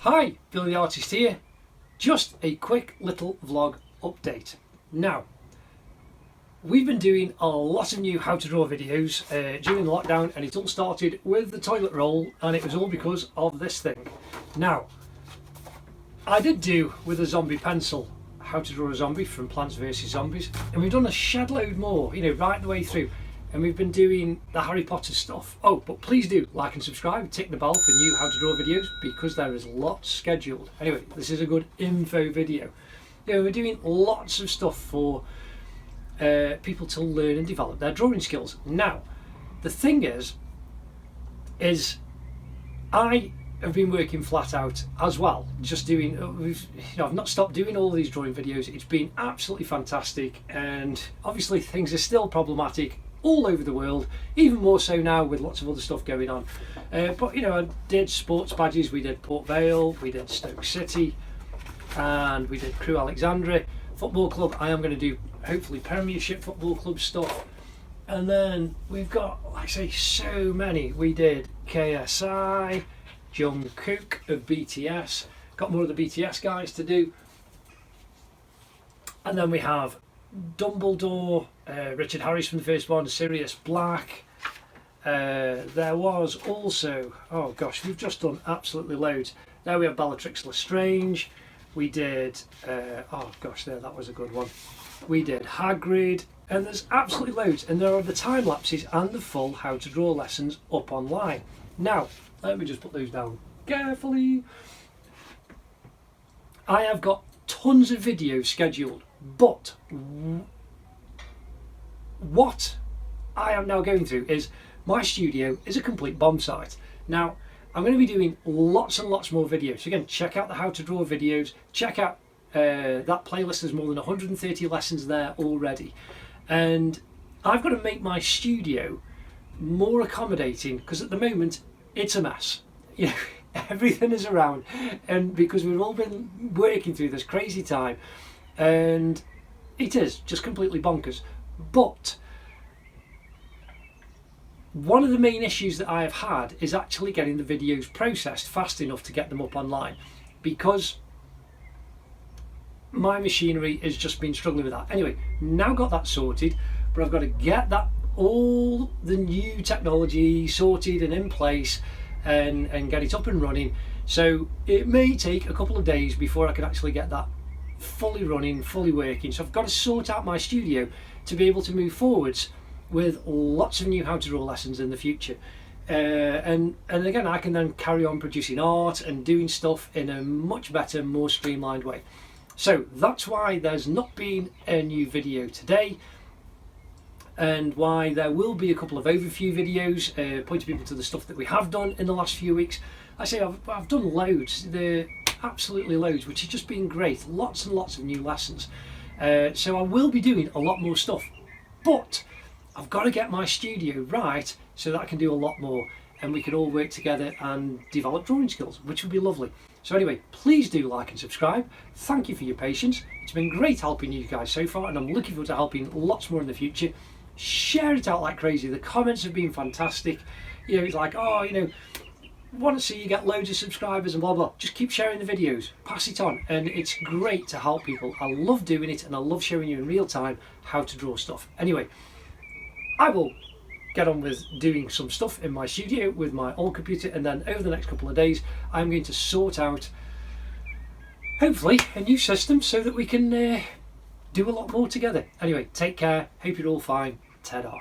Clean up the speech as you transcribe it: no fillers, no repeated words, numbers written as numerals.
Hi, Billy the Artist here. Just a quick little vlog update. Now, we've been doing a lot of new how to draw videos during the lockdown, and it all started with the toilet roll, and it was all because of this thing. Now, I did do with a zombie pencil how to draw a zombie from Plants vs Zombies, and we've done a shed load more, right the way through. And we've been doing the Harry Potter stuff. Oh, but please do like and subscribe, tick the bell for new how to draw videos, because there is lots scheduled. Anyway, this is a good info video. We're doing lots of stuff for people to learn and develop their drawing skills. Now, the thing is I have been working flat out as well, just doing, I've not stopped doing all these drawing videos. It's been absolutely fantastic, and obviously things are still problematic all over the world, even more so now with lots of other stuff going on. But I did sports badges, we did Port Vale, we did Stoke City, and we did Crewe Alexandra Football Club. I am going to do hopefully Premiership Football Club stuff. And then we've got, like I say, so many. We did KSI, John Cook of BTS, got more of the BTS guys to do. And then we have Dumbledore, Richard Harris from the first one, Sirius Black. There was also, oh gosh, we've just done absolutely loads. There we have Bellatrix Lestrange. We did, oh gosh, that was a good one. We did Hagrid, and there's absolutely loads. And there are the time lapses and the full how to draw lessons up online. Now, let me just put those down carefully. I have got tons of videos scheduled, but what I am now going through is my studio is a complete bomb site. Now, I'm going to be doing lots and lots more videos. So again, check out the how to draw videos, check out that playlist. There's more than 130 lessons there already, and I've got to make my studio more accommodating, because at the moment it's a mess. Everything is around, and because we've all been working through this crazy time, and it is just completely bonkers. But one of the main issues that I have had is actually getting the videos processed fast enough to get them up online, because my machinery has just been struggling with that. Anyway, now got that sorted, but I've got to get that, all the new technology sorted and in place, and get it up and running. So it may take a couple of days before I can actually get that fully running, fully working. So I've got to sort out my studio to be able to move forwards with lots of new how to draw lessons in the future. And again, I can then carry on producing art and doing stuff in a much better, more streamlined way. So that's why there's not been a new video today, and why there will be a couple of overview videos pointing people to the stuff that we have done in the last few weeks. I say I've done loads, absolutely loads, which has just been great. Lots and lots of new lessons. So I will be doing a lot more stuff, but I've got to get my studio right so that I can do a lot more, and we can all work together and develop drawing skills, which would be lovely. So anyway, please do like and subscribe. Thank you for your patience. It's been great helping you guys so far, and I'm looking forward to helping lots more in the future. Share it out like crazy. The comments have been fantastic. It's like, oh, want to see you get loads of subscribers and blah blah. Just keep sharing the videos, pass it on, and it's great to help people. I love doing it, and I love showing you in real time how to draw stuff. Anyway, I will get on with doing some stuff in my studio with my old computer, and then over the next couple of days I'm going to sort out, hopefully, a new system so that we can do a lot more together. Anyway, take care, hope you're all fine. Ta-da.